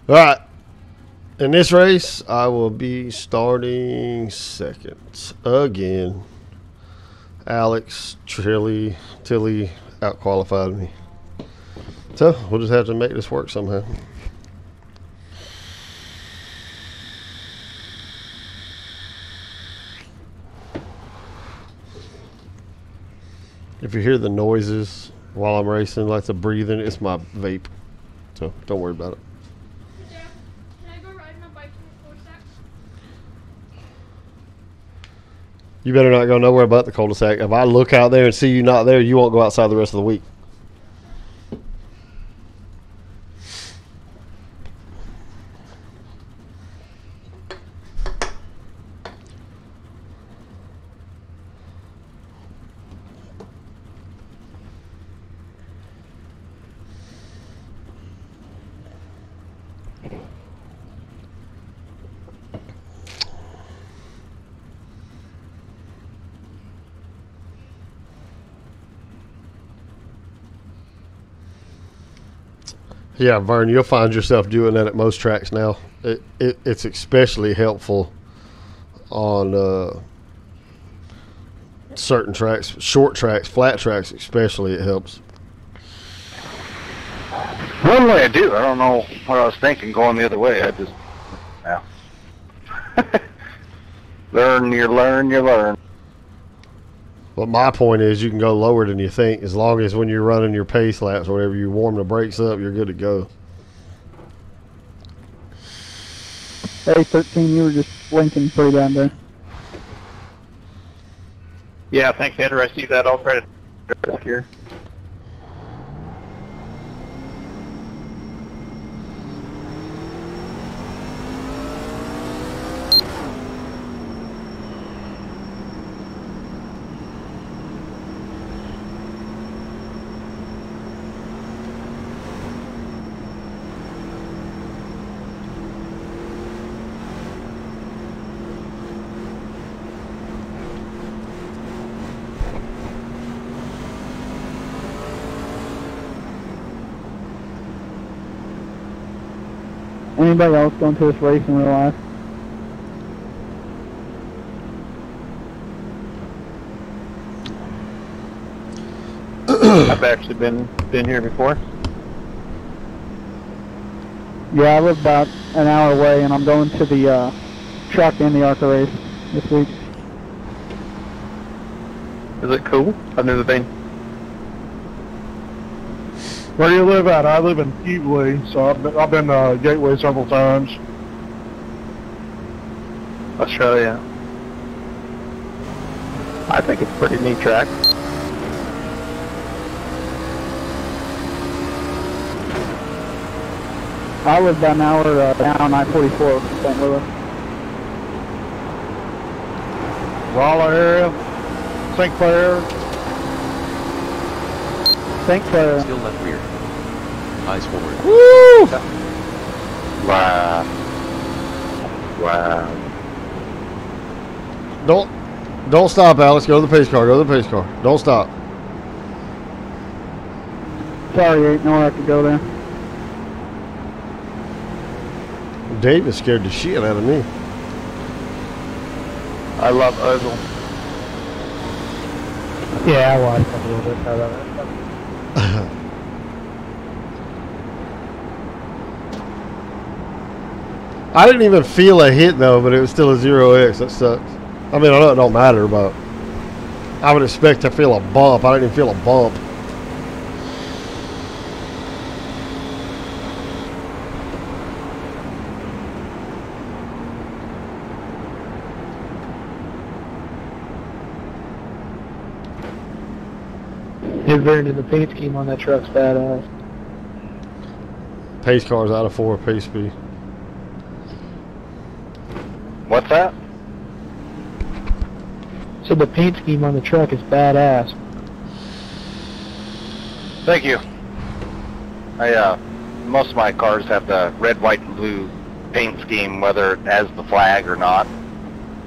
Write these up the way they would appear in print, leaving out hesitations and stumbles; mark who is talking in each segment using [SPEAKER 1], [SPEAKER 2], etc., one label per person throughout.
[SPEAKER 1] All right. In this race, I will be starting second again. Alex, Tilly outqualified me. So we'll just have to make this work somehow. If you hear the noises while I'm racing, like the breathing, it's my vape. So don't worry about it.
[SPEAKER 2] Dad, can I go ride my bike in the cul-de-sac?
[SPEAKER 1] You better not go nowhere but the cul-de-sac. If I look out there and see you not there, you won't go outside the rest of the week. Yeah, Vern, you'll find yourself doing that at most tracks now. It's especially helpful on certain tracks, short tracks, flat tracks especially, it helps.
[SPEAKER 3] One way I do. I don't know what I was thinking going the other way. I just, yeah. Learn, you learn.
[SPEAKER 1] But my point is you can go lower than you think as long as when you're running your pace laps or whatever, you warm the brakes up, you're good to go.
[SPEAKER 4] Hey, 13, you were just blinking pretty down there.
[SPEAKER 3] Yeah, thanks, Andrew. I see that. I'll try to here.
[SPEAKER 4] Anybody else going to this race in real life?
[SPEAKER 3] I've actually been here before.
[SPEAKER 4] Yeah, I live about an hour away, and I'm going to the truck and the ARCA race this week.
[SPEAKER 3] Is it cool? I've never been.
[SPEAKER 5] Where do you live at? I live in Gateway, so I've been Gateway several times.
[SPEAKER 3] Australia. I think it's a pretty neat track.
[SPEAKER 4] I live about an hour down I-44 from St. Louis.
[SPEAKER 5] Rolla area, St. Clair.
[SPEAKER 4] St. Clair.
[SPEAKER 6] Still left rear. Eyes forward.
[SPEAKER 1] Woo!
[SPEAKER 3] Wow. Wow.
[SPEAKER 1] Don't stop, Alex. Go to the pace car. Go to the pace car. Don't stop.
[SPEAKER 4] Sorry, ain't nowhere I could go there.
[SPEAKER 1] David scared the shit out of me.
[SPEAKER 3] I love Oval.
[SPEAKER 4] Yeah, I watched a little bit of it.
[SPEAKER 1] I didn't even feel a hit though, but it was still a 0X. That sucks. I mean, I know it don't matter, but I would expect to feel a bump. I didn't even feel a bump.
[SPEAKER 4] Hey, Vernon, the paint scheme on that truck's badass.
[SPEAKER 1] Pace car's out of 4 pace speed.
[SPEAKER 3] What's that?
[SPEAKER 4] So the paint scheme on the truck is badass.
[SPEAKER 3] Thank you. Most of my cars have the red, white, and blue paint scheme, whether it has the flag or not.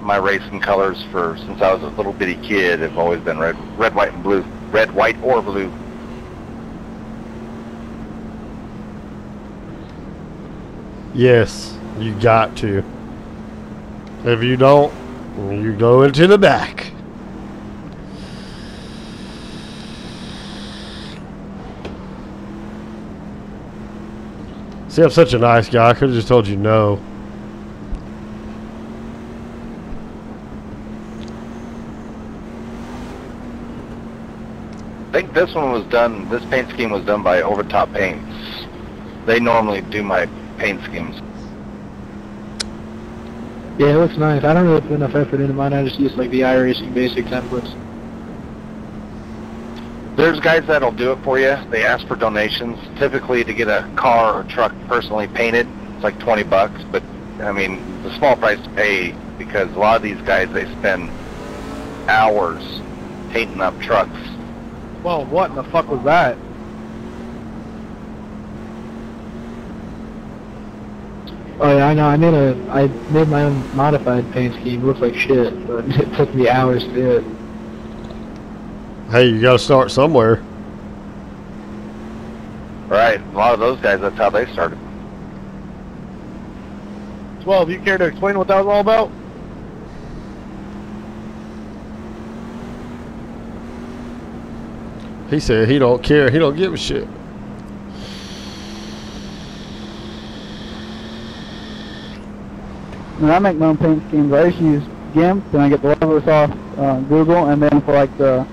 [SPEAKER 3] My racing colors since I was a little bitty kid have always been red, white, and blue. Red, white, or blue.
[SPEAKER 1] Yes, you got to. If you don't, you go into the back. See, I'm such a nice guy. I could have just told you no.
[SPEAKER 3] I think this one was done, this paint scheme was done by Overtop Paints. They normally do my paint schemes.
[SPEAKER 4] Yeah, it looks nice. I don't really put enough effort into mine. I just use like the iracing basic templates.
[SPEAKER 3] There's guys that'll do it for you. They ask for donations. Typically to get a car or truck personally painted, it's like 20 bucks, but I mean, it's a small price to pay because a lot of these guys, they spend hours painting up trucks.
[SPEAKER 5] Well, what in the fuck was that?
[SPEAKER 4] Oh yeah, I know. I made my own modified paint scheme. It looks like shit, but it took me hours to do it.
[SPEAKER 1] Hey, you got to start somewhere.
[SPEAKER 3] Right, a lot of those guys, that's how they started.
[SPEAKER 5] Well, do you care to explain what that was all about?
[SPEAKER 1] He said he don't care. He don't give a shit.
[SPEAKER 4] When I make my own paint schemes, I just use GIMP, then I get the logos off Google, and then for like the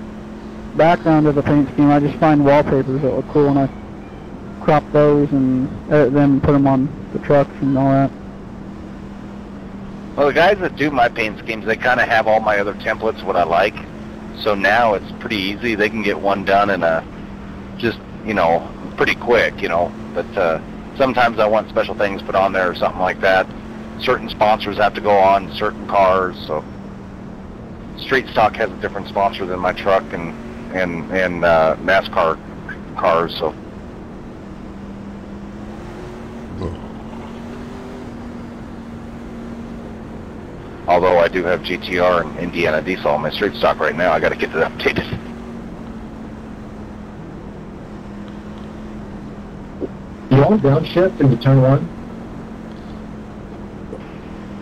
[SPEAKER 4] background of the paint scheme, I just find wallpapers that look cool, and I crop those and edit them and put them on the trucks and all that.
[SPEAKER 3] Well, the guys that do my paint schemes, they kind of have all my other templates, what I like. So now it's pretty easy. They can get one done in a, just, you know, pretty quick, you know. But sometimes I want special things put on there or something like that. Certain sponsors have to go on certain cars, so Street Stock has a different sponsor than my truck and NASCAR cars, so. Although I do have GTR and Indiana Diesel on my Street Stock right now, I got to get that updated.
[SPEAKER 4] You want downshift into turn one?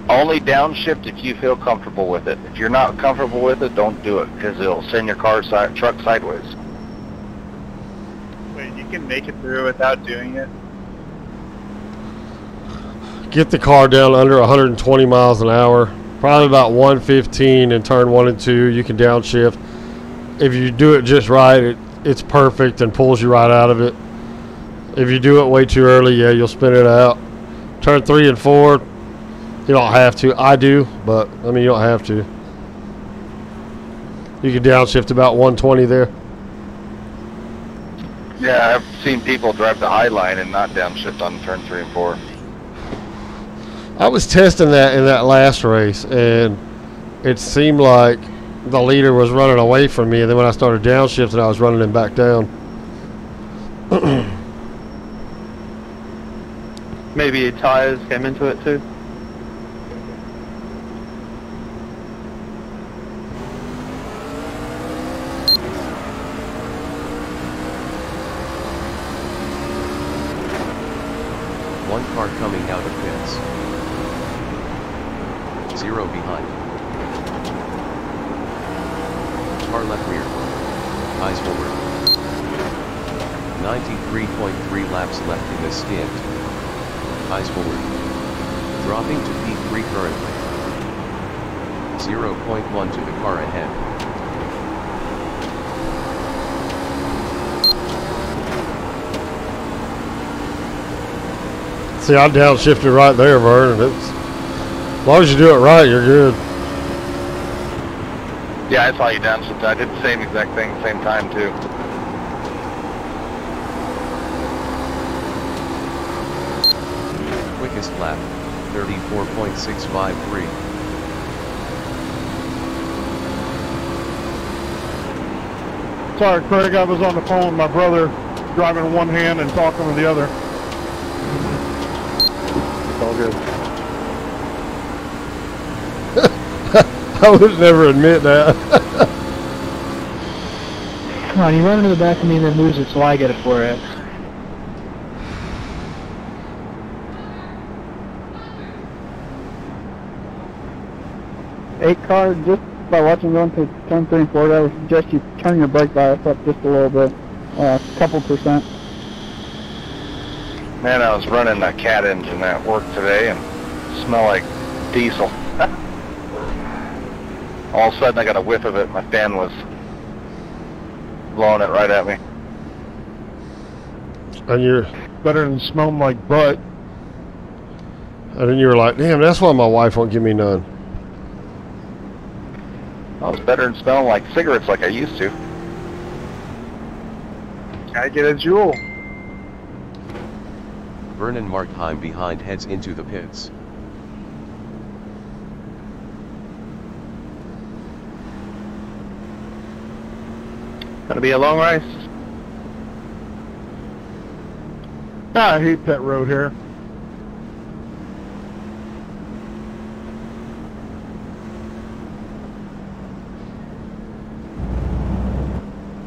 [SPEAKER 3] Only downshift if you feel comfortable with it. If you're not comfortable with it, don't do it, because it'll send your truck sideways.
[SPEAKER 7] Wait, you can make it through without doing it?
[SPEAKER 1] Get the car down under 120 miles an hour. Probably about 115 in turn 1 and 2. You can downshift. If you do it just right, it's perfect and pulls you right out of it. If you do it way too early, yeah, you'll spin it out. Turn 3 and 4, you don't have to. I do, but I mean, you don't have to. You can downshift about 120 there.
[SPEAKER 3] Yeah, I've seen people drive the high line and not downshift on turn 3 and 4.
[SPEAKER 1] I was testing that in that last race, and it seemed like the leader was running away from me, and then when I started downshifting, I was running him back down.
[SPEAKER 7] Maybe tires came into it too?
[SPEAKER 6] One car coming out of pits. 0 behind. Car left rear. Eyes forward. 93.3 laps left in this stint. Eyes forward. Dropping to P3 currently. 0.1 to the car ahead.
[SPEAKER 1] See, I downshifted right there, Vern, and as long as you do it right, you're good.
[SPEAKER 3] Yeah, I saw you downshift. I did the same exact thing, same time too.
[SPEAKER 6] Quickest lap. 34.653.
[SPEAKER 5] Sorry, Craig, I was on the phone with my brother, driving with one hand and talking with the other. It's all good.
[SPEAKER 1] I would never admit that.
[SPEAKER 4] Come on, you run into the back of me and then lose it, so I get it for it. 8 car, just by watching going to turn 3 and 4, I would suggest you turn your brake bias up just a little bit, a couple percent.
[SPEAKER 3] Man, I was running a cat engine at work today and smelled like diesel. All of a sudden I got a whiff of it. My fan was blowing it right at me.
[SPEAKER 1] And you're,
[SPEAKER 5] Better than smelling like butt.
[SPEAKER 1] and then you were like, damn, that's why my wife won't give me none.
[SPEAKER 3] I was better than smelling like cigarettes like I used to.
[SPEAKER 7] Gotta get a Jewel.
[SPEAKER 6] Vernon Markheim behind heads into the pits.
[SPEAKER 7] Gonna be a long race.
[SPEAKER 5] I hate pit road here.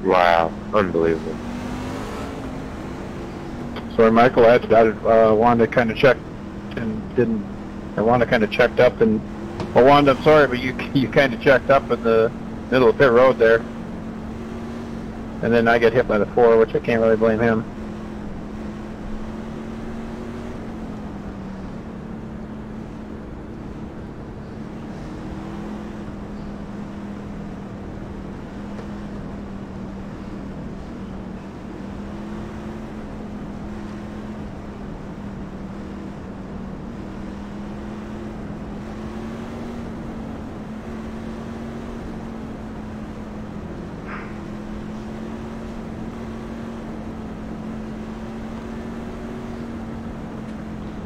[SPEAKER 3] Wow, unbelievable.
[SPEAKER 7] Sorry, Michael, I Wanda kind of checked and didn't. Or Wanda kind of checked up and. Well, Wanda, I'm sorry, but you kind of checked up in the middle of pit road there. And then I get hit by the 4, which I can't really blame him.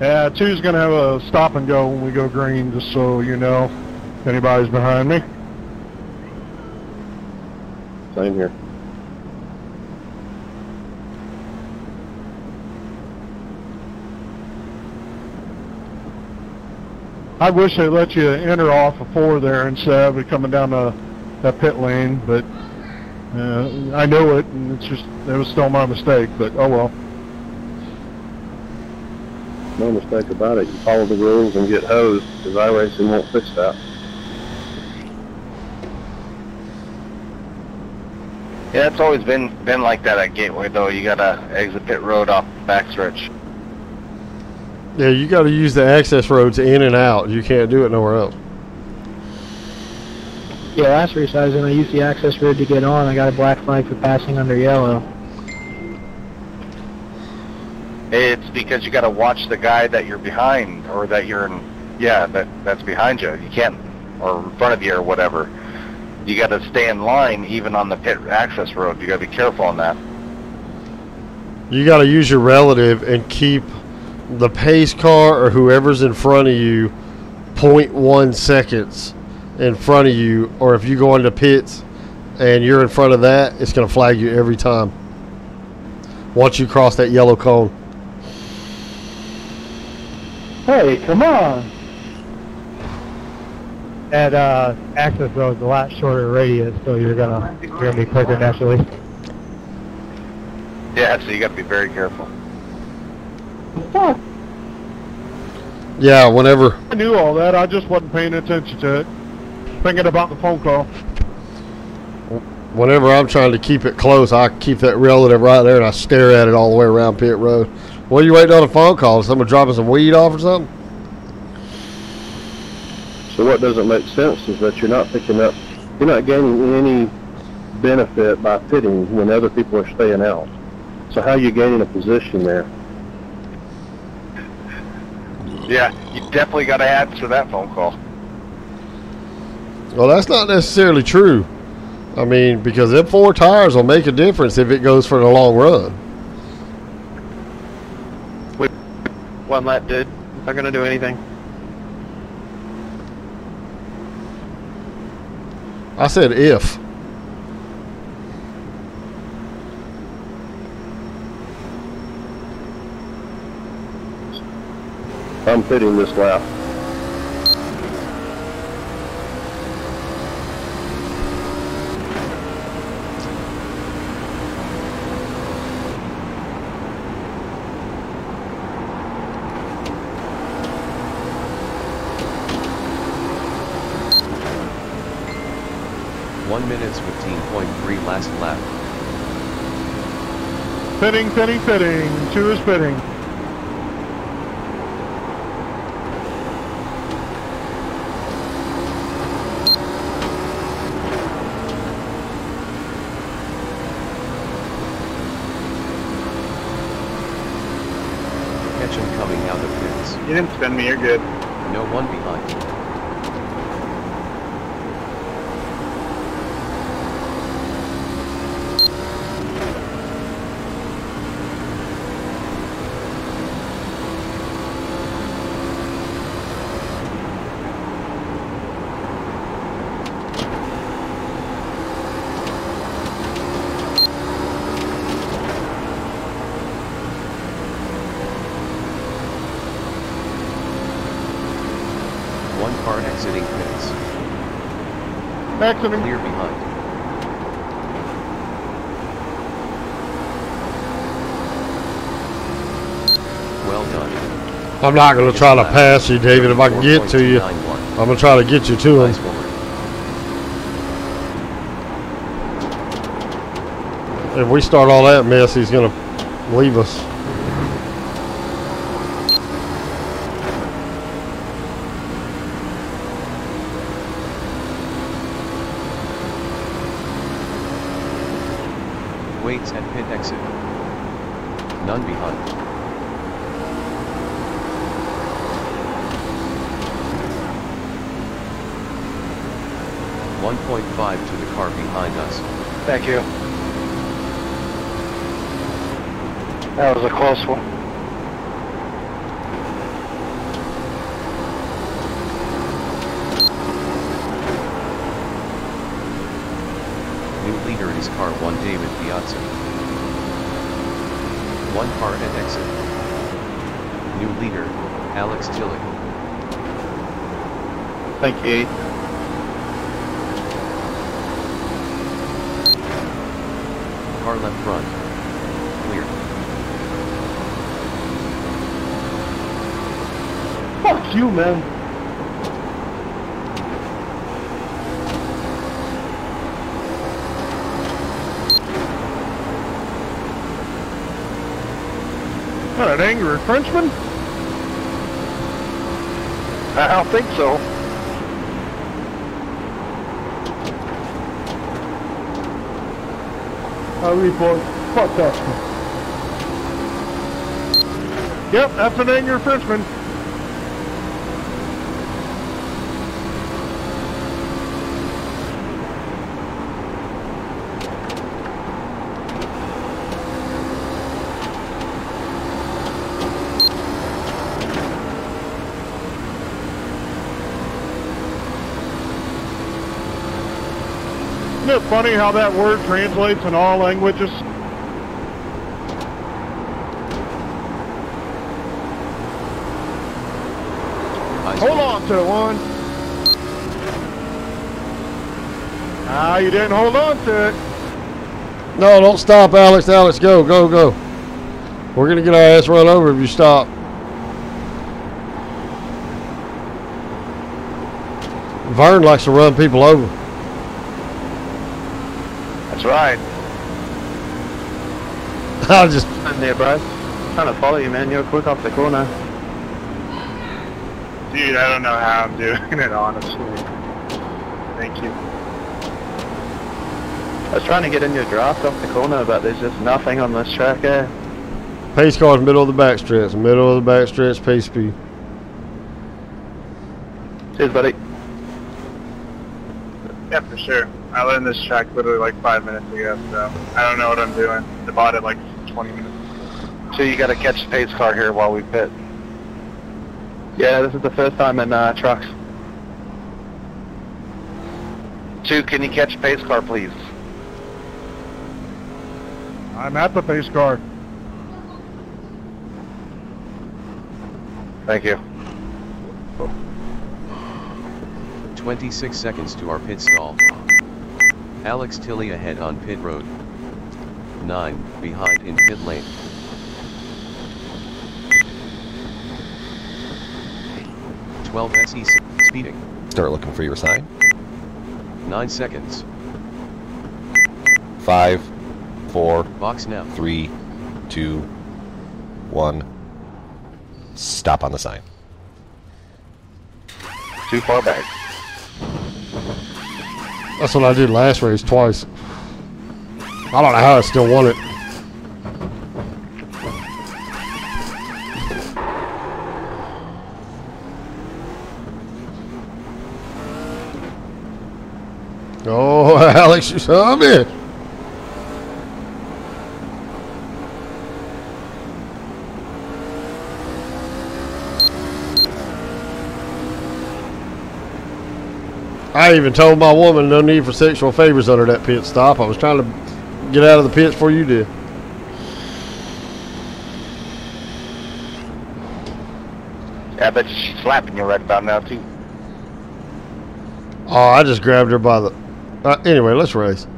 [SPEAKER 5] Yeah, 2's gonna have a stop and go when we go green, just so you know. If anybody's behind me.
[SPEAKER 3] Same here.
[SPEAKER 5] I wish they let you enter off a 4 there instead of coming down that pit lane, but I know it, and it was still my mistake, but oh well.
[SPEAKER 3] No mistake about it. You follow the rules and get hosed, because iRacing won't fix that. Yeah, it's always been like that at Gateway, though. You gotta exit pit road off the backstretch.
[SPEAKER 1] Yeah, you got to use the access roads in and out. You can't do it nowhere else.
[SPEAKER 4] Yeah, last race I was in, I used the access road to get on. I got a black flag for passing under yellow.
[SPEAKER 3] It's because you gotta watch the guy that you're behind, or that you're in, that's behind you. You can't, or in front of you, or whatever. You gotta stay in line, even on the pit access road. You gotta be careful on that.
[SPEAKER 1] You got to use your relative and keep the pace car or whoever's in front of you 0.1 seconds in front of you, or if you go into pits and you're in front of that, it's going to flag you every time once you cross that yellow cone.
[SPEAKER 4] Hey, come on! That access road is a lot shorter radius, so you're gonna be quicker naturally.
[SPEAKER 3] Yeah, so you gotta be very careful.
[SPEAKER 1] Yeah, whenever
[SPEAKER 5] I knew all that, I just wasn't paying attention to it. Thinking about the phone call.
[SPEAKER 1] I'm trying to keep it close, I keep that relative right there and I stare at it all the way around pit road. What are you waiting on a phone call? Is someone dropping some weed off or something?
[SPEAKER 8] So what doesn't make sense is that you're not gaining any benefit by pitting when other people are staying out. So how are you gaining a position there?
[SPEAKER 3] Yeah, you definitely gotta answer that phone call.
[SPEAKER 1] Well, that's not necessarily true. I mean, because them 4 tires will make a difference if it goes for the long run.
[SPEAKER 7] One lap, dude. Not gonna do anything.
[SPEAKER 1] I said if.
[SPEAKER 8] I'm pitting this lap.
[SPEAKER 6] 1 minute 15.3 last lap.
[SPEAKER 5] Pitting, pitting, pitting. 2 is pitting.
[SPEAKER 6] Catch him coming out of pits.
[SPEAKER 7] You didn't spin me, you're good.
[SPEAKER 6] No one behind. One car exiting pits.
[SPEAKER 5] Accident.
[SPEAKER 6] Clear behind. Well done.
[SPEAKER 1] I'm not going to try to pass you, David. If I can get to you,
[SPEAKER 6] 4.291.
[SPEAKER 1] I'm going to try to get you to
[SPEAKER 6] Nice
[SPEAKER 1] him.
[SPEAKER 6] forward.
[SPEAKER 1] If we start all that mess, he's going to leave us.
[SPEAKER 6] Waits at pit exit. None behind. .5 to the car behind us.
[SPEAKER 3] Thank you. That was a close one.
[SPEAKER 6] New leader is car 1 David Piazza. 1 car at exit. New leader, Alex Tillich.
[SPEAKER 7] Thank you.
[SPEAKER 6] Car left front. Clear.
[SPEAKER 5] Fuck you, man. What, an angry Frenchman?
[SPEAKER 3] I don't think so.
[SPEAKER 5] I report. Fuck that. Yep, that's an angry Frenchman. Isn't it funny how that word translates in all languages? Hold on to it, one. Ah, you didn't hold on to it.
[SPEAKER 1] No, don't stop, Alex. Alex, go, go, go. We're going to get our ass run over if you stop. Vern likes to run people over.
[SPEAKER 3] That's right.
[SPEAKER 1] I just...
[SPEAKER 7] I'm there, Bryce. Trying to follow you, man. You're quick off the corner.
[SPEAKER 5] Dude, I don't know how I'm doing it, honestly. Thank you.
[SPEAKER 7] I was trying to get in your draft off the corner, but there's just nothing on this track here.
[SPEAKER 1] Pace car's middle of the backstretch. Middle of the backstretch, pace speed.
[SPEAKER 7] Cheers, buddy.
[SPEAKER 5] Yeah, for sure. I learned this track literally like 5 minutes ago, so I don't know what I'm doing. I bought it like 20 minutes.
[SPEAKER 3] So you got to catch the pace car here while we pit.
[SPEAKER 7] Yeah, this is the first time in trucks.
[SPEAKER 3] 2, can you catch pace car, please?
[SPEAKER 5] I'm at the pace car.
[SPEAKER 3] Thank you.
[SPEAKER 6] 26 seconds to our pit stall. Alex Tilly ahead on pit road. 9 behind in pit lane. SE speeding.
[SPEAKER 9] Start looking for your sign.
[SPEAKER 6] 9 seconds.
[SPEAKER 9] 5, 4,
[SPEAKER 6] Box now.
[SPEAKER 9] 3, 2, 1. Stop on the sign.
[SPEAKER 3] Too far back.
[SPEAKER 1] That's what I did last race twice. I don't know how I still won it. Oh, Alex, you son of a bitch. I even told my woman no need for sexual favors under that pit stop. I was trying to get out of the pits before you did.
[SPEAKER 3] Yeah, I bet she's slapping you right about now, too.
[SPEAKER 1] Oh, I just grabbed her by the... anyway, let's race.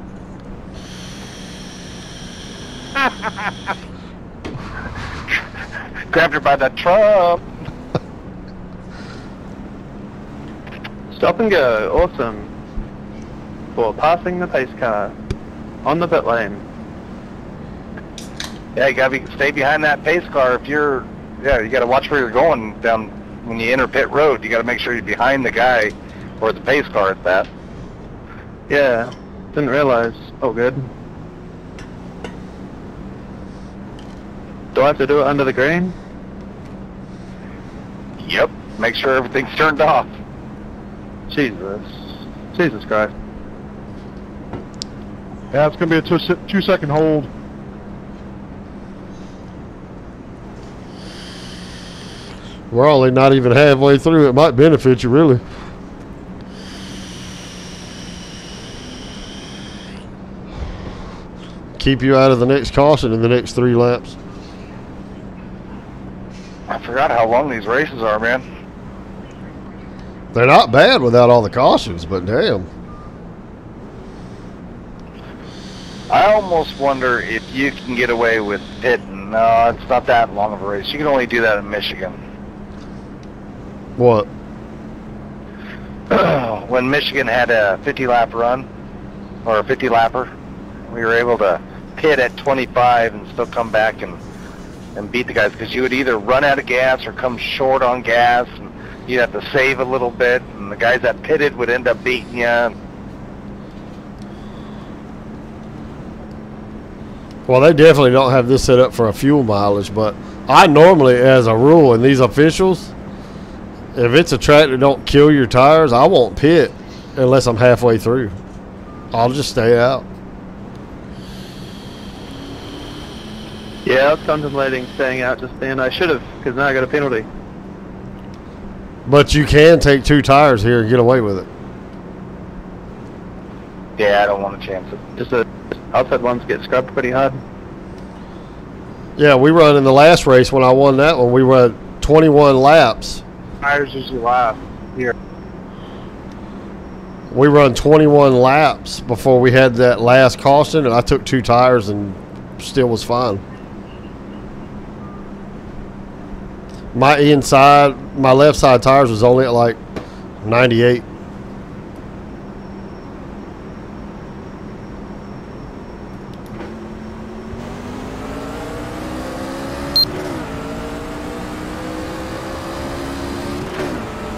[SPEAKER 3] Grabbed her by the trunk.
[SPEAKER 7] Stop and go, awesome. For passing the pace car on the pit lane.
[SPEAKER 3] Yeah, you gotta stay behind that pace car if you're... Yeah, you gotta watch where you're going down when you enter pit road. You gotta make sure you're behind the guy or the pace car at that.
[SPEAKER 7] Yeah, didn't realize. Oh, good. Do I have to do it under the green?
[SPEAKER 3] Yep. Make sure everything's turned off.
[SPEAKER 7] Jesus Christ.
[SPEAKER 5] Yeah, it's going to be a 2-second hold.
[SPEAKER 1] We're only not even halfway through. It might benefit you, really. Keep you out of the next caution in the next 3 laps.
[SPEAKER 3] I forgot how long these races are, man.
[SPEAKER 1] They're not bad without all the cautions, but damn.
[SPEAKER 3] I almost wonder if you can get away with pitting. No, it's not that long of a race. You can only do that in Michigan.
[SPEAKER 1] What?
[SPEAKER 3] When Michigan had a 50-lap run, or a 50-lapper, we were able to pit at 25 and still come back and beat the guys, because you would either run out of gas or come short on gas, and you'd have to save a little bit, and the guys that pitted would end up beating you.
[SPEAKER 1] Well, they definitely don't have this set up for a fuel mileage, but I normally, as a rule, in these officials, if it's a track that don't kill your tires, I won't pit unless I'm halfway through. I'll just stay out.
[SPEAKER 7] Yeah, I was contemplating staying out just then. I should have, because now I got a penalty.
[SPEAKER 1] But you can take 2 tires here and get away with it.
[SPEAKER 3] Yeah, I don't want to chance it.
[SPEAKER 7] Just the outside ones get scrubbed pretty hard.
[SPEAKER 1] Yeah, we run in the last race when I won that one. We run 21 laps.
[SPEAKER 7] Tires usually last here.
[SPEAKER 1] We run 21 laps before we had that last caution, and I took 2 tires and still was fine. My inside, my left side tires was only at like 98.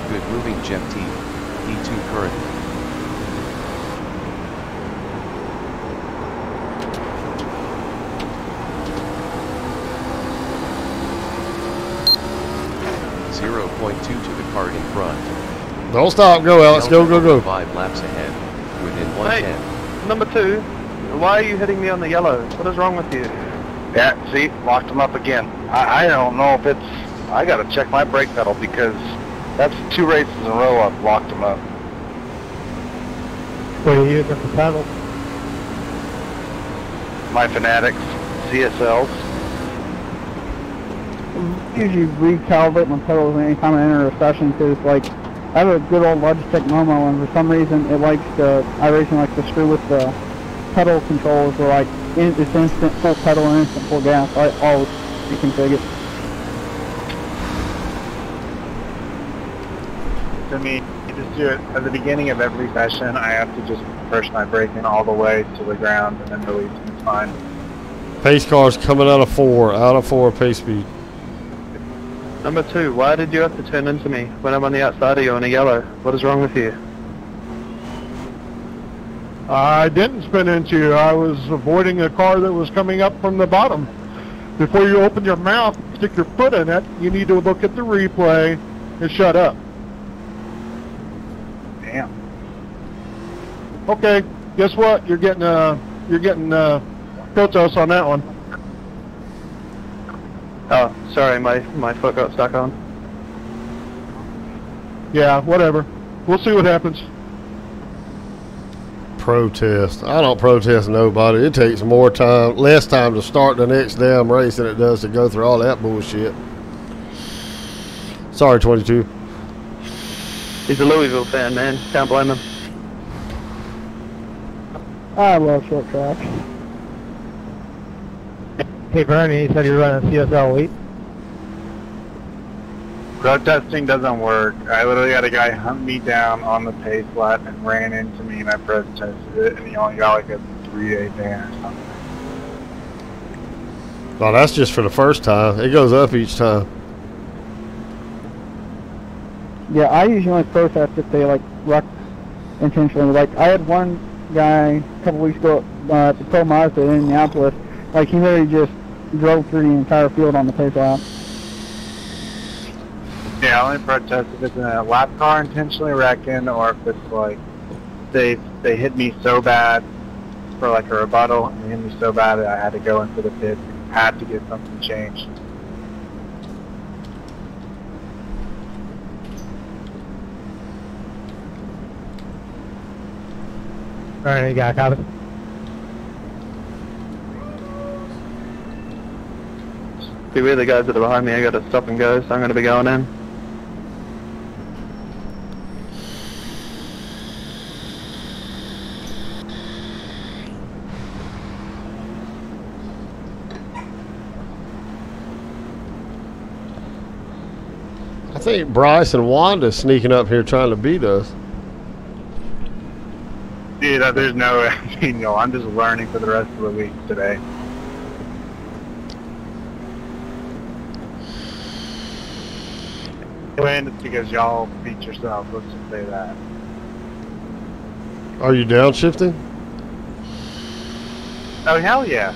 [SPEAKER 6] Good moving Jeff T. P2 currently. .2 to the car in front.
[SPEAKER 1] Don't stop, go Alex, go, go, go.
[SPEAKER 6] 5 laps ahead, within 110.
[SPEAKER 7] Hey, number 2, why are you hitting me on the yellow? What is wrong with you?
[SPEAKER 3] Yeah, see, locked them up again. I don't know if it's... I got to check my brake pedal, because that's 2 races in a row I've locked them up.
[SPEAKER 4] What are you using for pedal?
[SPEAKER 3] My Fanatics, CSLs.
[SPEAKER 4] Usually recalibrate my pedals anytime I enter a session, because like I have a good old Logitech Momo, and for some reason it likes to, iracing likes to screw with the pedal controls, where like it's instant full pedal and instant full gas. I always reconfigure it.
[SPEAKER 3] To me,
[SPEAKER 7] just do it at the beginning of every session. I have to just push my braking all the way to the ground and then release, and it's fine.
[SPEAKER 1] Pace car's coming out of 4 pace speed.
[SPEAKER 10] Number 2, why did you have to turn into me when I'm on the outside of you on a yellow? What is wrong with you?
[SPEAKER 5] I didn't spin into you. I was avoiding a car that was coming up from the bottom. Before you open your mouth, stick your foot in it, you need to look at the replay and shut up.
[SPEAKER 7] Damn.
[SPEAKER 5] Okay, guess what? You're getting protos on that one.
[SPEAKER 10] Oh, sorry, my foot got stuck on.
[SPEAKER 5] Yeah, whatever. We'll see what happens.
[SPEAKER 1] Protest. I don't protest nobody. It takes less time to start the next damn race than it does to go through all that bullshit. Sorry, 22.
[SPEAKER 10] He's a Louisville fan, man. Can't blame him.
[SPEAKER 4] I love short tracks.
[SPEAKER 11] Hey Bernie, you said you're running CSL Elite?
[SPEAKER 7] Protesting doesn't work. I literally had a guy hunt me down on the pace lap and ran into me, and I protested it, and he only got like a 3-day ban or something.
[SPEAKER 1] Well, that's just for the first time. It goes up each time.
[SPEAKER 4] Yeah, I usually only protest if they like wreck intentionally. Like I had one guy a couple weeks ago at the Pro Mazda in Indianapolis. Like he literally just drove through the entire field on the pace lap.
[SPEAKER 7] Yeah, I only protest if it's in a lap car intentionally wrecking, or if it's like they hit me so bad for like a rebuttal, and they hit me so bad that I had to go into the pit, had to get something changed.
[SPEAKER 11] Bernie, you got a copy?
[SPEAKER 10] Beware the guys that are behind me, I gotta stop and go, so I'm gonna be going in.
[SPEAKER 1] I think Bryce and Wanda's sneaking up here trying to beat us.
[SPEAKER 7] Dude, there's no way. I'm just learning for the rest of the week today. And it's because y'all beat yourself. Let's just say that.
[SPEAKER 1] Are you downshifting?
[SPEAKER 7] Oh, hell yeah.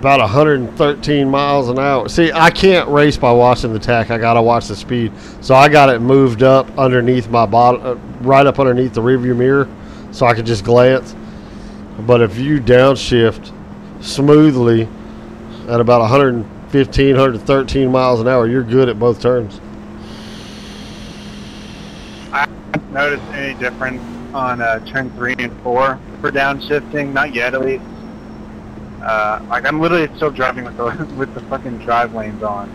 [SPEAKER 1] About 113 miles an hour. See, I can't race by watching the tach. I gotta watch the speed. So I got it moved up underneath my bottom, right up underneath the rearview mirror, so I could just glance. But if you downshift smoothly at about 115, 113 miles an hour, you're good at both turns.
[SPEAKER 7] I haven't noticed any difference on turn 3 and 4 for downshifting. Not yet, at least. Like I'm literally still driving with the fucking drive lanes on,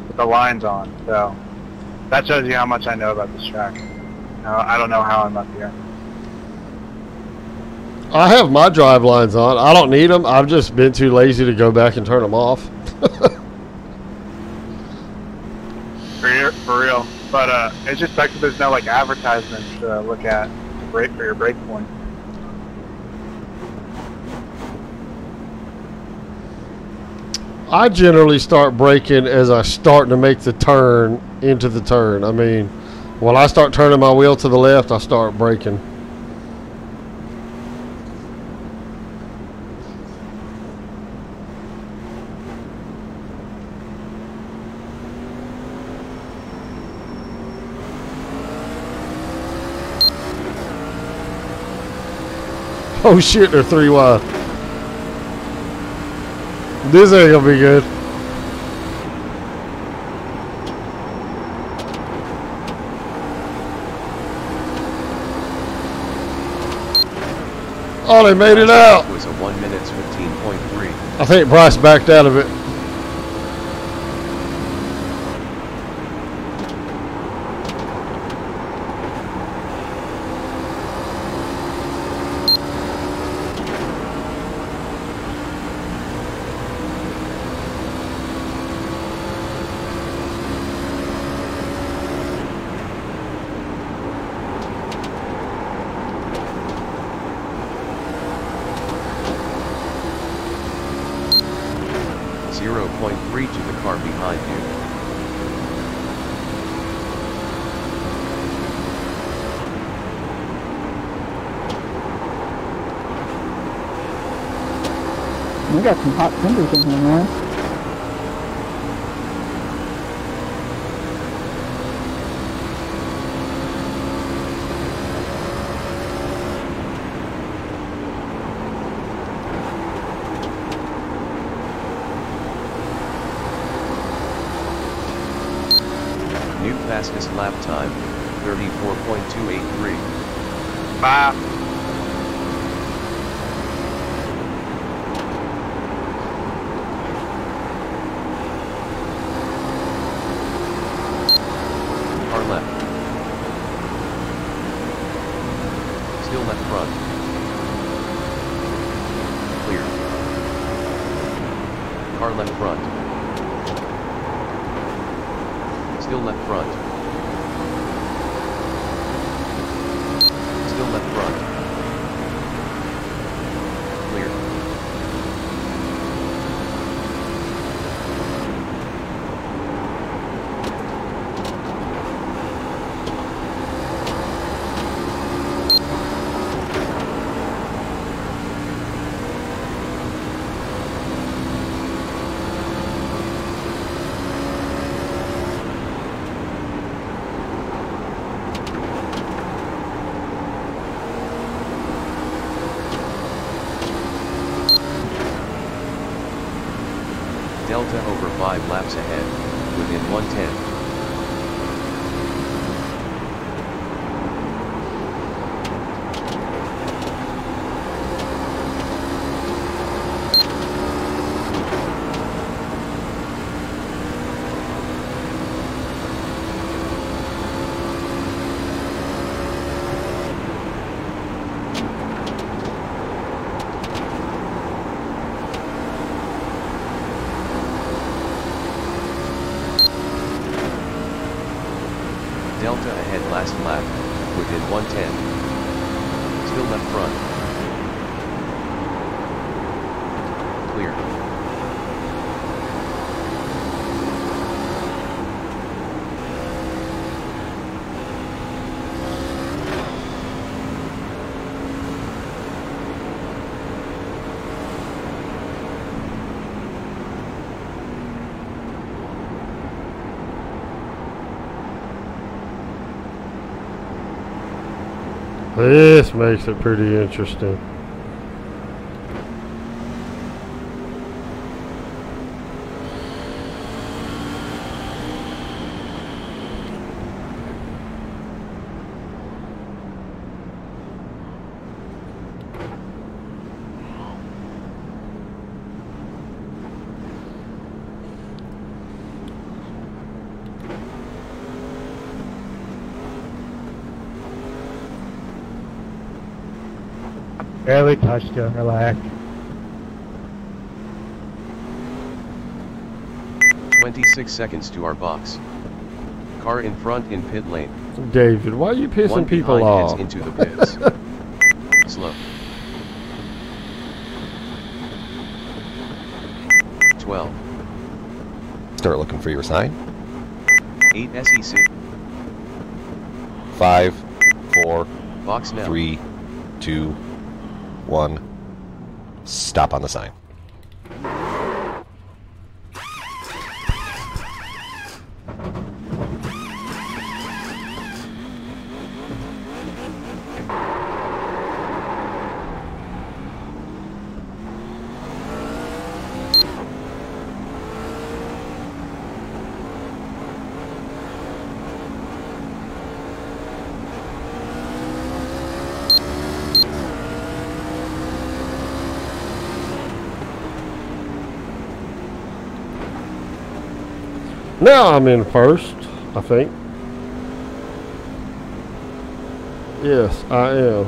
[SPEAKER 7] with the lines on. So that shows you how much I know about this track. I don't know how I'm up here.
[SPEAKER 1] I have my drive lines on. I don't need them. I've just been too lazy to go back and turn them off.
[SPEAKER 7] For real. But it's just like there's no like advertisements to look at to break for your brake point.
[SPEAKER 1] I generally start braking as I start to make the turn into the turn. I mean, when I start turning my wheel to the left, I start braking. Oh shit, they're 3 wide. This ain't gonna be good. Oh, they made it out.
[SPEAKER 6] It was a 1 minute 15.3.
[SPEAKER 1] I think Bryce backed out of it.
[SPEAKER 6] 0.3 to the car behind you.
[SPEAKER 4] We got some hot timbers in here, man.
[SPEAKER 6] New fastest lap time, 34.283.
[SPEAKER 3] Bye.
[SPEAKER 6] Car left. Still left front. Clear. Car left front. Still left front. Still left front. Clear. Delta over 5 laps ahead, within 110. Delta ahead last lap, within 110. Still left front. Clear.
[SPEAKER 1] This makes it pretty interesting.
[SPEAKER 11] Barely touched you, relax.
[SPEAKER 6] 26 seconds to our box. Car in front in pit lane.
[SPEAKER 1] David, why are you pissing
[SPEAKER 6] One
[SPEAKER 1] people
[SPEAKER 6] behind
[SPEAKER 1] off?
[SPEAKER 6] heads into the pits. Slow. 12.
[SPEAKER 9] Start looking for your sign.
[SPEAKER 6] 8 SEC.
[SPEAKER 9] 5, 4,
[SPEAKER 6] Box now.
[SPEAKER 9] 3, 2, 1. Stop on the sign.
[SPEAKER 1] Now I'm in first, I think. Yes, I am.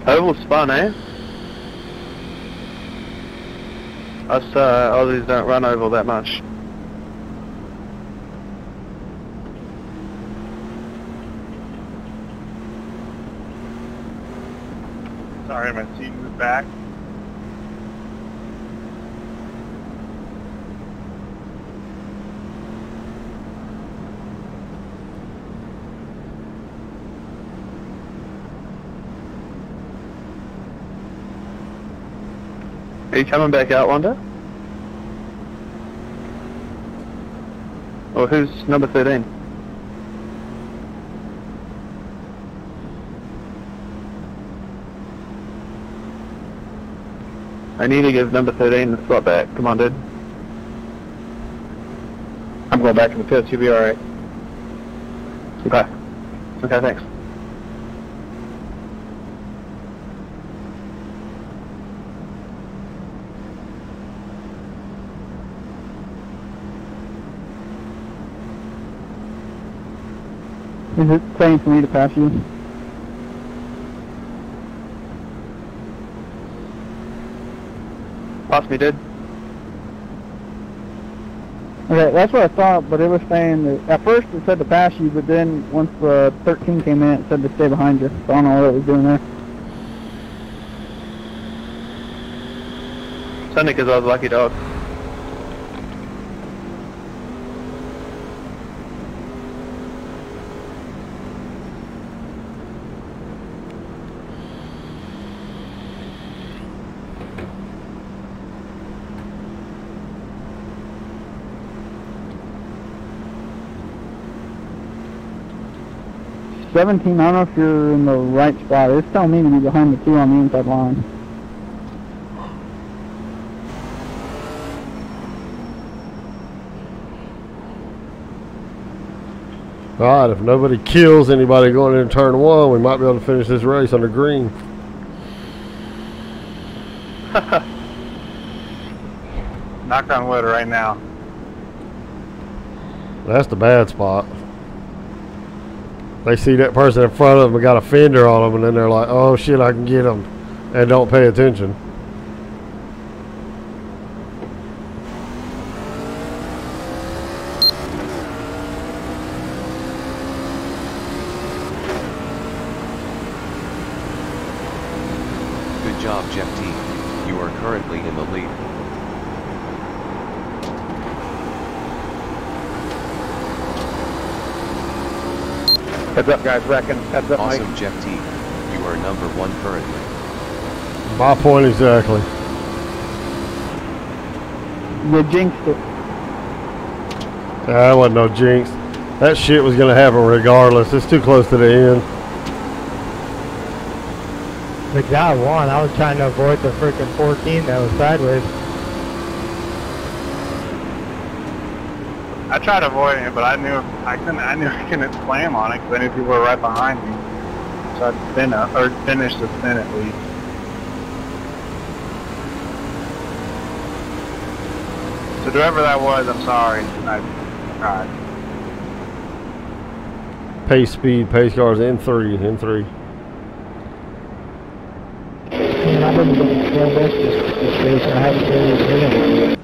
[SPEAKER 10] Oval's fun, eh? Us Aussies don't run oval that much.
[SPEAKER 5] Sorry, my seat moved back.
[SPEAKER 10] Are you coming back out, Wanda? Or who's number 13? I need to give number 13 the slot back. Come on, dude.
[SPEAKER 7] I'm going back in the pits. You'll be all right.
[SPEAKER 10] Okay. Okay, thanks.
[SPEAKER 4] Is it saying for me to pass you?
[SPEAKER 10] Pass me, dude.
[SPEAKER 4] Okay, that's what I thought, but it was saying that at first it said to pass you, but then once the 13 came in, it said to stay behind you. So I don't know what it was doing there.
[SPEAKER 10] It's only because I was a lucky dog.
[SPEAKER 4] I don't know if you're in the right spot. It's telling me to be behind the 2 on the inside line.
[SPEAKER 1] Alright, if nobody kills anybody going into turn 1, we might be able to finish this race under green.
[SPEAKER 5] Knock on wood right now.
[SPEAKER 1] That's the bad spot. They see that person in front of them and got a fender on them, and then they're like, oh shit, I can get them, and don't pay attention.
[SPEAKER 6] Good job, Jeff T. You are currently in the lead.
[SPEAKER 7] Heads up, guys. Wrecking. Heads up,
[SPEAKER 6] Awesome,
[SPEAKER 7] Mike.
[SPEAKER 6] Jeff T. You are number 1 currently.
[SPEAKER 1] My point exactly.
[SPEAKER 4] You jinxed it.
[SPEAKER 1] That wasn't no jinx. That shit was going to happen regardless. It's too close to the end.
[SPEAKER 11] The guy won. I was trying to avoid the freaking 14 that was sideways.
[SPEAKER 5] I tried avoiding it, but I knew I couldn't slam on it because I knew people were right behind me. So I'd spin up, or finish the spin at least. So whoever that was, I'm sorry. I tried.
[SPEAKER 1] Pace speed, pace cars in 3, in 3.
[SPEAKER 11] Man, I didn't even feel this race. I haven't really been in it.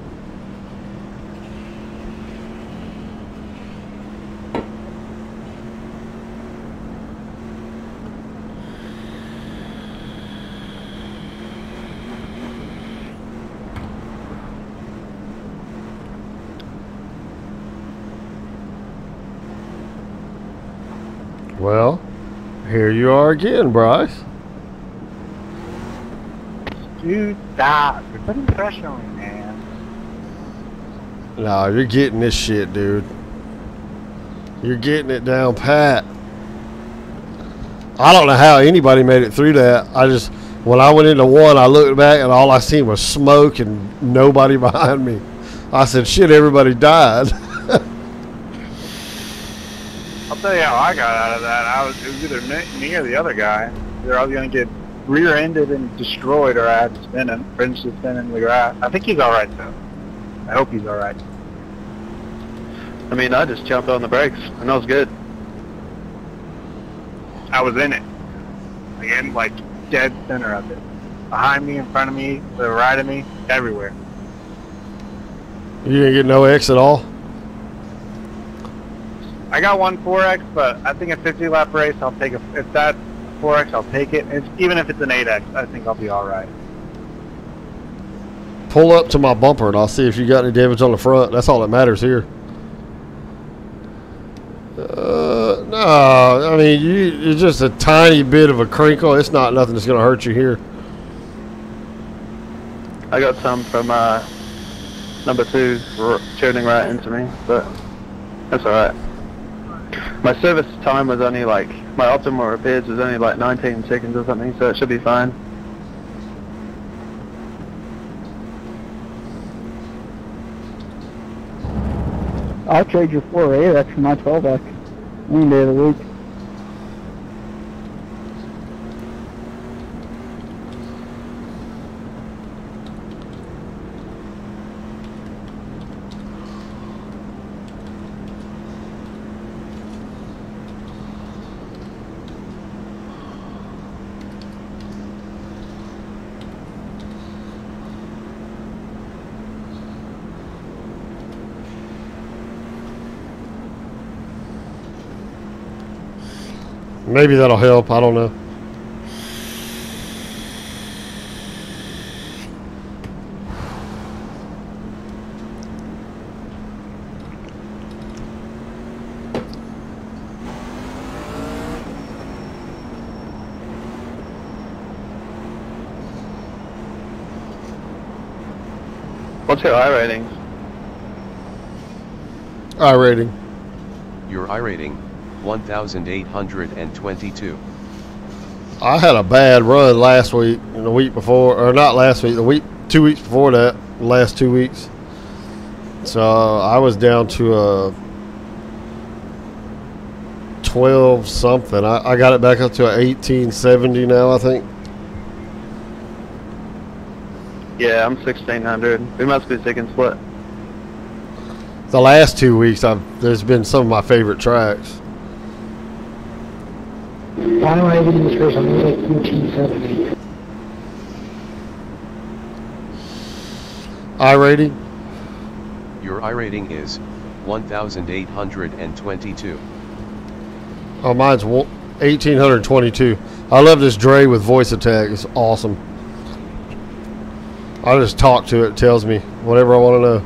[SPEAKER 1] Well, here you are again, Bryce.
[SPEAKER 5] Dude, stop. You're putting pressure on me, man.
[SPEAKER 1] No, you're getting this shit, dude. You're getting it down pat. I don't know how anybody made it through that. When I went into 1, I looked back and all I seen was smoke and nobody behind me. I said, shit, everybody died.
[SPEAKER 5] I'll tell you how I got out of that. It was either me or the other guy. Either I was going to get rear-ended and destroyed, or I had to finish the spin in the grass. I think he's alright, though. I hope he's alright.
[SPEAKER 10] I mean, I just jumped on the brakes, and that was good.
[SPEAKER 5] I was in it. Again, like dead center of it. Behind me, in front of me, to the right of me, everywhere.
[SPEAKER 1] You didn't get no X at all?
[SPEAKER 5] I got one 4X, but I think a 50 lap race, I'll take if that 4X, I'll take it. Even if it's an 8X, I think I'll be all right.
[SPEAKER 1] Pull up to my bumper and I'll see if you got any damage on the front. That's all that matters here. No, I mean, it's just a tiny bit of a crinkle. It's not nothing that's going to hurt you here.
[SPEAKER 10] I got some from number 2 tuning right into me, but that's alright. My service time was only like, my optimal repairs was only like 19 seconds or something, so it should be fine.
[SPEAKER 4] I'll trade your 4.8X for my 12X any day of the week.
[SPEAKER 1] Maybe that'll help. I don't know.
[SPEAKER 10] What's your I rating?
[SPEAKER 1] I rating.
[SPEAKER 6] Your I rating, 1,822.
[SPEAKER 1] I had a bad run last week and the week before, or not last week, 2 weeks before that, the last 2 weeks. So I was down to 12 something. I got it back up to 1870 now, I think.
[SPEAKER 10] Yeah, I'm 1,600. We must be second split.
[SPEAKER 1] The last 2 weeks, there's been some of my favorite tracks.
[SPEAKER 11] Why am I getting this race? I'm like 1470.
[SPEAKER 1] I rating?
[SPEAKER 6] Your I rating is 1,822.
[SPEAKER 1] Oh, mine's 1,822. I love this Dre with voice attack. It's awesome. I just talk to it. It tells me whatever I want to know.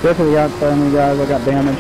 [SPEAKER 4] Definitely outside me, guys. I got damage.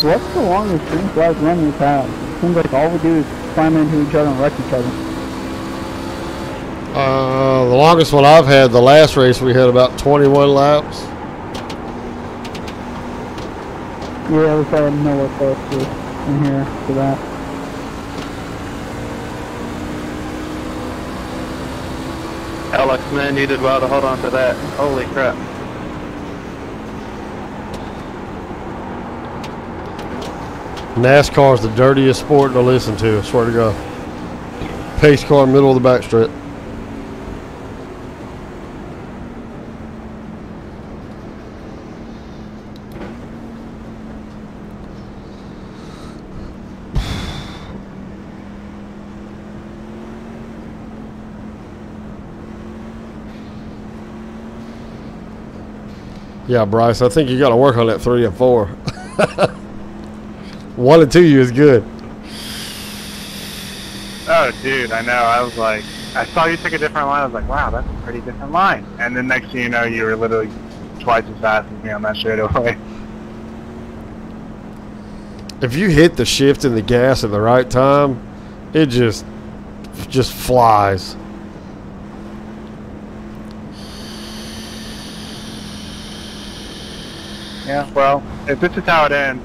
[SPEAKER 4] What's the longest drink guys run we've had? It seems like all we do is climb into each other and wreck each other.
[SPEAKER 1] The longest one I've had, the last race, we had about 21 laps.
[SPEAKER 4] Yeah, we probably nowhere close to in here for that.
[SPEAKER 10] Alex, man, you did well to hold on to that. Holy crap.
[SPEAKER 1] NASCAR is the dirtiest sport to listen to, I swear to God. Pace car, middle of the backstretch. Yeah, Bryce, I think you got to work on that 3 and 4. 1 and 2 you is good.
[SPEAKER 5] Oh, dude, I know. I was like, I saw you took a different line. I was like, wow, that's a pretty different line. And then next thing you know, you were literally twice as fast as me on that straightaway.
[SPEAKER 1] If you hit the shift and the gas at the right time, it just flies.
[SPEAKER 5] Yeah, well, if this is how it ends,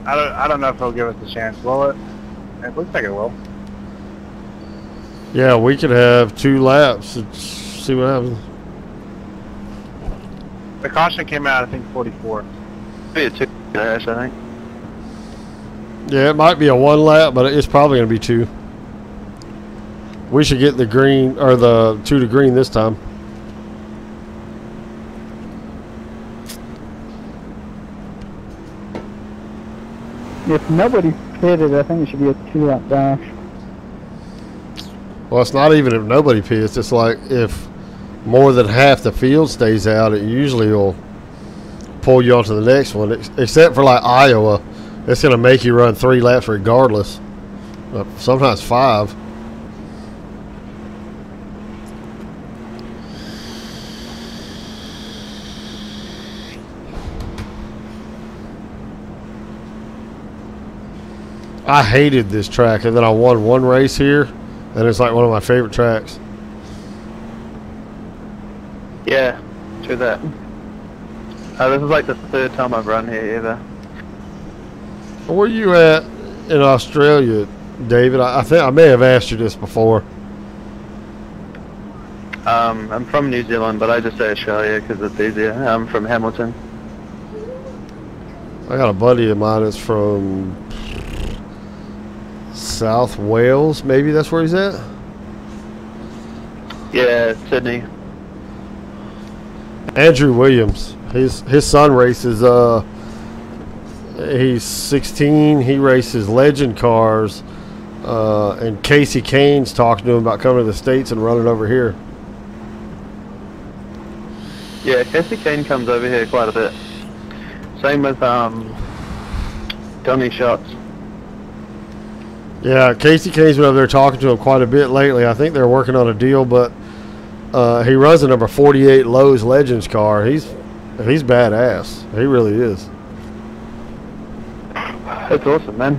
[SPEAKER 5] I don't know if he'll give us a chance, will it? It looks like it will.
[SPEAKER 1] Yeah, we could have 2 laps and see what happens.
[SPEAKER 5] The caution came out, I think, 44.
[SPEAKER 10] Be a 2 dash, I think.
[SPEAKER 1] Yeah, it might be a 1 lap, but it's probably going to be 2. We should get the green, or the 2 to green this time.
[SPEAKER 4] If nobody pitted, I think it should be a 2-lap dash.
[SPEAKER 1] Well, it's not even if nobody pits. It's like if more than half the field stays out, it usually will pull you onto the next one. Except for like Iowa, it's going to make you run 3 laps regardless. Sometimes 5. I hated this track, and then I won 1 race here, and it's like one of my favorite tracks.
[SPEAKER 10] Yeah, true that. This is like the 3rd time I've run here either.
[SPEAKER 1] Where you at in Australia, David? I think I may have asked you this before.
[SPEAKER 10] I'm from New Zealand, but I just say Australia because it's easier. I'm from Hamilton.
[SPEAKER 1] I got a buddy of mine that's from South Wales. Maybe that's where he's at.
[SPEAKER 10] Yeah, Sydney.
[SPEAKER 1] Andrew Williams. His son races. He's 16. He races legend cars. And Casey Kane's talking to him about coming to the States and running over here.
[SPEAKER 10] Yeah, Casey Kane comes over here quite a bit. Same with Tony Shots.
[SPEAKER 1] Yeah, Casey Kane's been over there talking to him quite a bit lately. I think they're working on a deal, but he runs a number 48 Lowe's Legends car. He's badass. He really is.
[SPEAKER 10] That's awesome, man.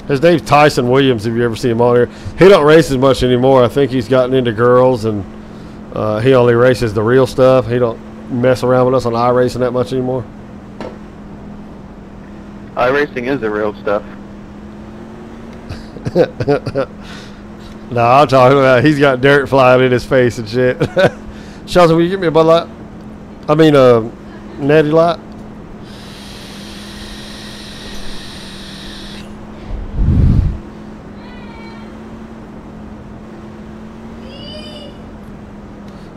[SPEAKER 1] His name's Tyson Williams, if you ever see him on here. He don't race as much anymore. I think he's gotten into girls, and he only races the real stuff. He don't mess around with us on iRacing that much anymore.
[SPEAKER 10] iRacing is the real stuff.
[SPEAKER 1] No, I'm talking about he's got dirt flying in his face and shit. Shelton, will you give me a Bud Light? I mean, Natty Light?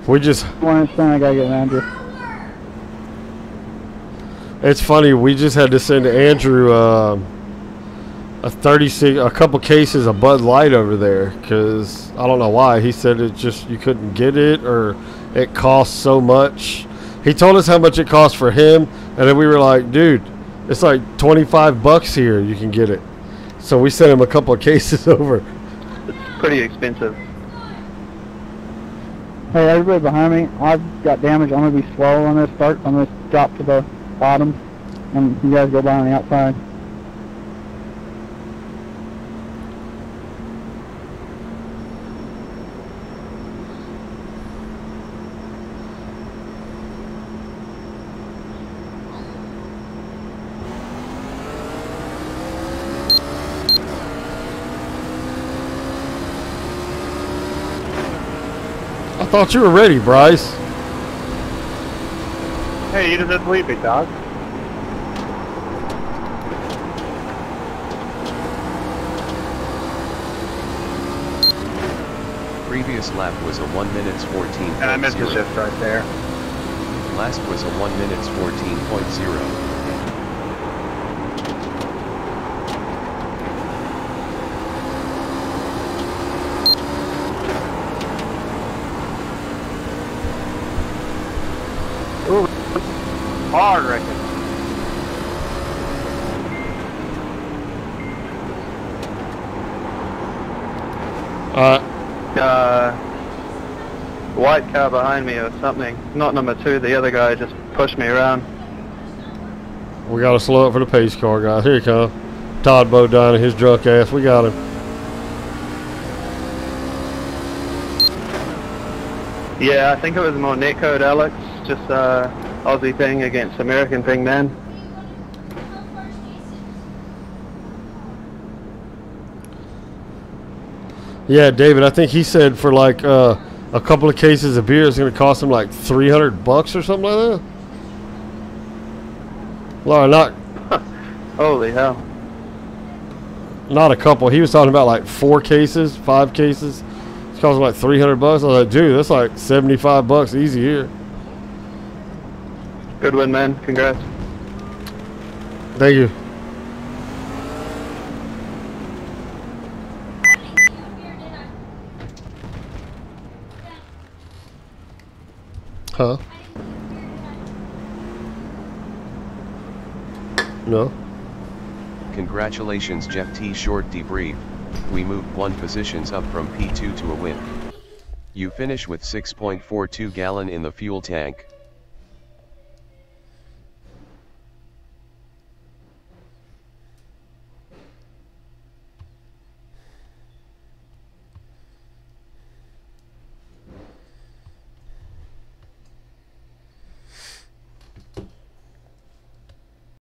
[SPEAKER 1] We just...
[SPEAKER 4] One I gotta get Andrew.
[SPEAKER 1] It's funny, we just had to send Andrew a 36, a couple cases of Bud Light over there, because I don't know why. He said it just, you couldn't get it, or it cost so much. He told us how much it cost for him, and then we were like, dude, it's like $25 here, you can get it. So we sent him a couple of cases over.
[SPEAKER 10] It's pretty expensive.
[SPEAKER 4] Hey, everybody behind me, I've got damage. I'm going to be slow on this start. I'm going to drop to the bottom, and you guys go by on the outside.
[SPEAKER 1] I thought you were ready, Bryce.
[SPEAKER 5] Hey, you didn't leave me, dog.
[SPEAKER 6] Previous lap was a 1 minutes 14.0.
[SPEAKER 5] And I missed the shift right there.
[SPEAKER 6] Last was a 1 minutes 14.0.
[SPEAKER 5] Hard record.
[SPEAKER 10] white car behind me or something. Not number 2, the other guy just pushed me around.
[SPEAKER 1] We got to slow up for the pace car, guys. Here he comes. Todd Bodine and his drunk ass. We got him.
[SPEAKER 10] Yeah, I think it was more netcode, Alex. Just Aussie thing against American thing, man.
[SPEAKER 1] Yeah, David, I think he said for like a couple of cases of beer, it's going to cost him like $300 or something like that. Laura, not
[SPEAKER 10] Holy hell.
[SPEAKER 1] not a couple. He was talking about like 4 cases, 5 cases. It's costing like $300. I was like, dude, that's like $75 easy here.
[SPEAKER 10] Good win, man. Congrats.
[SPEAKER 1] Thank you. Huh? No.
[SPEAKER 6] Congratulations, Jeff T. Short debrief. We moved 1 positions up from P2 to a win. You finish with 6.42 gallon in the fuel tank.